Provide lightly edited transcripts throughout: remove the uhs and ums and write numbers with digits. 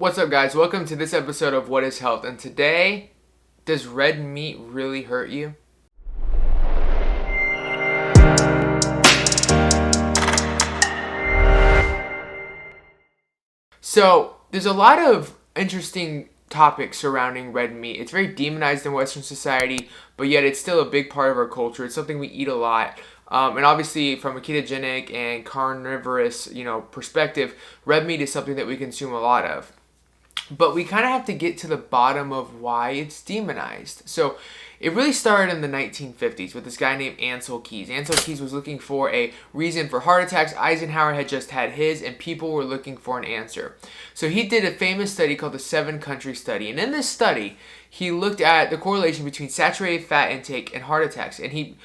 What's up, guys? Welcome to this episode of What is Health? And today, does red meat really hurt you? So, there's a lot of interesting topics surrounding red meat. It's very demonized in Western society, but yet it's still a big part of our culture. It's something we eat a lot. And obviously, from a ketogenic and carnivorous, perspective, red meat is something that we consume a lot of. But we kind of have to get to the bottom of why it's demonized. So it really started in the 1950s with this guy named Ancel Keys. Ancel Keys was looking for a reason for heart attacks. Eisenhower had just had his, and people were looking for an answer. So he did a famous study called the 7-country study. And in this study, he looked at the correlation between saturated fat intake and heart attacks. And he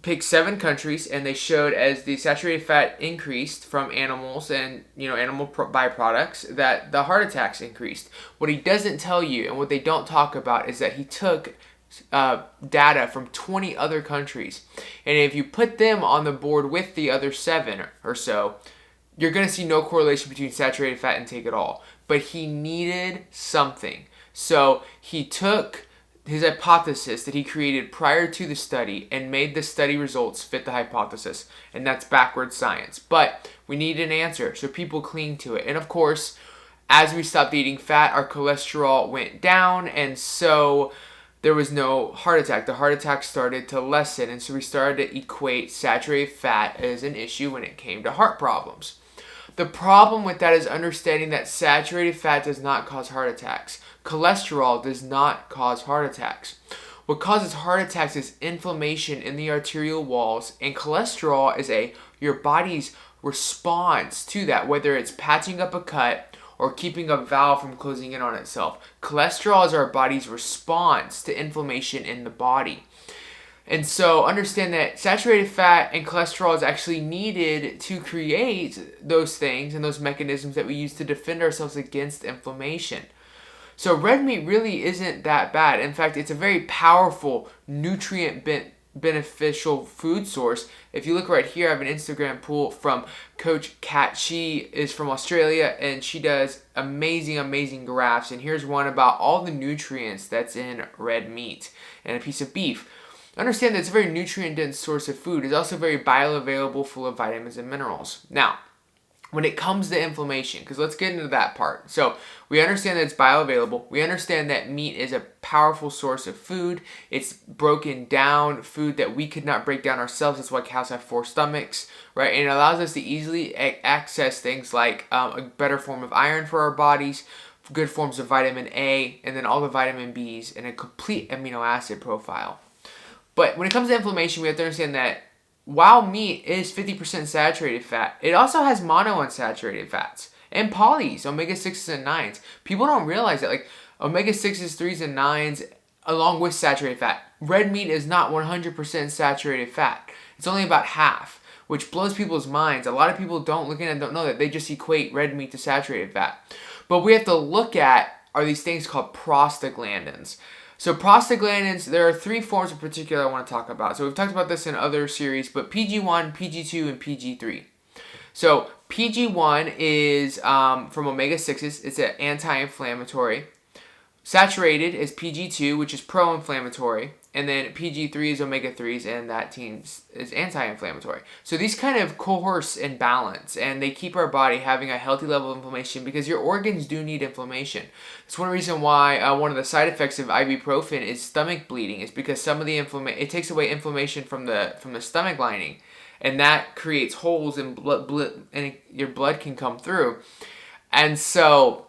picked 7 countries, and they showed as the saturated fat increased from animals and animal byproducts that the heart attacks increased. What he doesn't tell you and what they don't talk about is that he took data from 20 other countries, and if you put them on the board with the other 7 or so, you're going to see no correlation between saturated fat intake at all. But he needed something, so he took his hypothesis that he created prior to the study and made the study results fit the hypothesis. And that's backwards science. But we need an answer, so people cling to it. And of course, as we stopped eating fat, our cholesterol went down, and so there was no heart attack. The heart attack started to lessen, and so we started to equate saturated fat as an issue when it came to heart problems. The problem with that is understanding that saturated fat does not cause heart attacks. Cholesterol does not cause heart attacks. What causes heart attacks is inflammation in the arterial walls, and cholesterol is your body's response to that, whether it's patching up a cut or keeping a valve from closing in on itself. Cholesterol is our body's response to inflammation in the body. And so understand that saturated fat and cholesterol is actually needed to create those things and those mechanisms that we use to defend ourselves against inflammation. So red meat really isn't that bad. In fact, it's a very powerful nutrient beneficial food source. If you look right here, I have an Instagram poll from Coach Kat. She is from Australia, and she does amazing graphs. And here's one about all the nutrients that's in red meat and a piece of beef. Understand that it's a very nutrient-dense source of food. It's also very bioavailable, full of vitamins and minerals. Now, when it comes to inflammation, because let's get into that part. So we understand that it's bioavailable. We understand that meat is a powerful source of food. It's broken down food that we could not break down ourselves. That's why cows have 4 stomachs, right? And it allows us to easily access things like a better form of iron for our bodies, good forms of vitamin A, and then all the vitamin Bs, and a complete amino acid profile. But when it comes to inflammation, we have to understand that while meat is 50% saturated fat, it also has monounsaturated fats and polys, omega-6s and 9s. People don't realize that, like omega-6s, 3s, and 9s, along with saturated fat. Red meat is not 100% saturated fat. It's only about half, which blows people's minds. A lot of people don't look at it and don't know that. They just equate red meat to saturated fat. But we have to look at are these things called prostaglandins. So prostaglandins, there are 3 forms in particular I want to talk about. So we've talked about this in other series, but PG1, PG2, and PG3. So PG1 is from omega-6s. It's an anti-inflammatory. Saturated is PG2, which is pro-inflammatory. And then PG3 is omega-3s, and that team is anti-inflammatory. So these kind of course in balance, and they keep our body having a healthy level of inflammation because your organs do need inflammation. That's one reason why one of the side effects of ibuprofen is stomach bleeding. Is because some of the it takes away inflammation from the stomach lining, and that creates holes in blood, and your blood can come through. And so,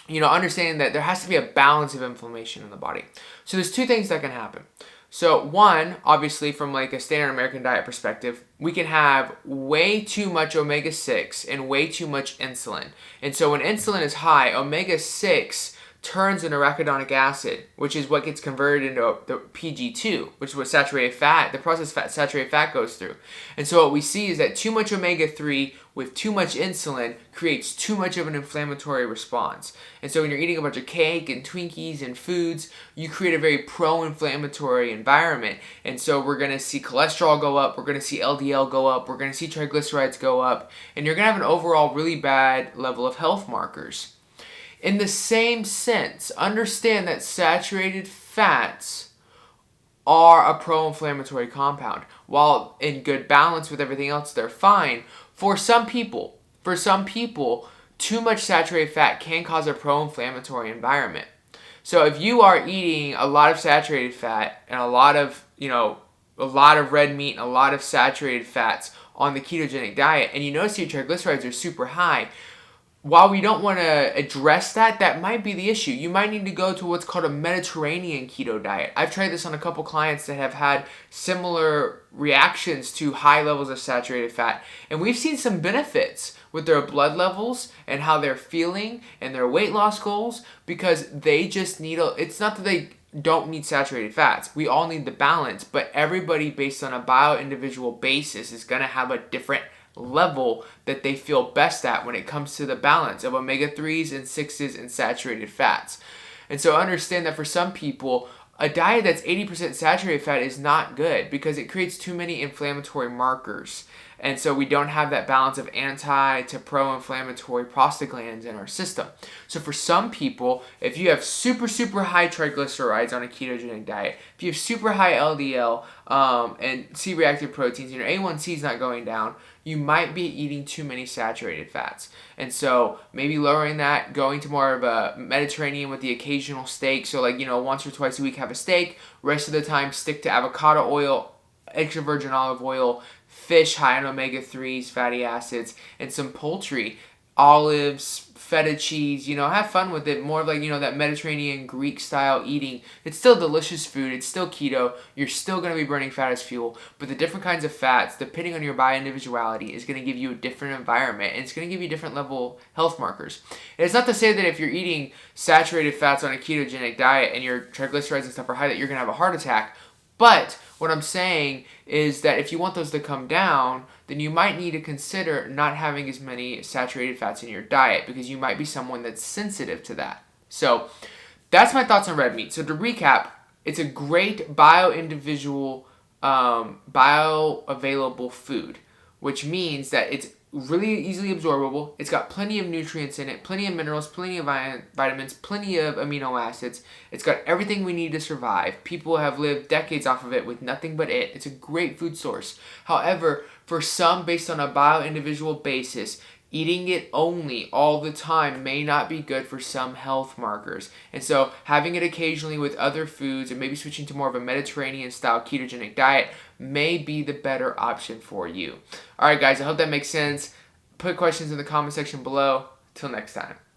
understanding that there has to be a balance of inflammation in the body. So there's 2 things that can happen. So one, obviously from like a standard American diet perspective, we can have way too much omega-6 and way too much insulin. And so when insulin is high, omega-6 turns into arachidonic acid, which is what gets converted into the PG2, which is what saturated fat, the processed fat, saturated fat goes through. And so what we see is that too much omega-3 with too much insulin creates too much of an inflammatory response. And so when you're eating a bunch of cake and Twinkies and foods, you create a very pro-inflammatory environment. And so we're going to see cholesterol go up, we're going to see LDL go up, we're going to see triglycerides go up, and you're going to have an overall really bad level of health markers. In the same sense, understand that saturated fats are a pro-inflammatory compound. While in good balance with everything else, they're fine. For some people, too much saturated fat can cause a pro-inflammatory environment. So if you are eating a lot of saturated fat and a lot of red meat and a lot of saturated fats on the ketogenic diet, and you notice your triglycerides are super high, while we don't want to address that, that might be the issue. You might need to go to what's called a Mediterranean keto diet. I've tried this on a couple clients that have had similar reactions to high levels of saturated fat, and we've seen some benefits with their blood levels and how they're feeling and their weight loss goals, because they just need it's not that they don't need saturated fats. We all need the balance, but everybody based on a bio-individual basis is going to have a different level that they feel best at when it comes to the balance of omega-3s and 6s and saturated fats. And so understand that for some people, a diet that's 80% saturated fat is not good because it creates too many inflammatory markers. And so we don't have that balance of anti to pro-inflammatory prostaglandins in our system. So for some people, if you have super, super high triglycerides on a ketogenic diet, if you have super high LDL and C-reactive proteins and your A1C is not going down, you might be eating too many saturated fats. And so maybe lowering that, going to more of a Mediterranean with the occasional steak. So once or twice a week have a steak, rest of the time stick to avocado oil, extra virgin olive oil, fish high in omega-3s, fatty acids, and some poultry, olives, feta cheese, have fun with it. More of that Mediterranean Greek style eating. It's still delicious food. It's still keto. You're still going to be burning fat as fuel, but the different kinds of fats, depending on your bio-individuality, is going to give you a different environment, and it's going to give you different level health markers. And it's not to say that if you're eating saturated fats on a ketogenic diet and your triglycerides and stuff are high that you're going to have a heart attack. But what I'm saying is that if you want those to come down, then you might need to consider not having as many saturated fats in your diet because you might be someone that's sensitive to that. So that's my thoughts on red meat. So to recap, it's a great bioavailable food, which means that it's really easily absorbable. It's got plenty of nutrients in it, plenty of minerals, plenty of vitamins, plenty of amino acids. It's got everything we need to survive. People have lived decades off of it with nothing but it. It's a great food source. However, for some, based on a bio-individual basis, eating it only all the time may not be good for some health markers. And so having it occasionally with other foods and maybe switching to more of a Mediterranean style ketogenic diet may be the better option for you. All right, guys, I hope that makes sense. Put questions in the comment section below. Till next time.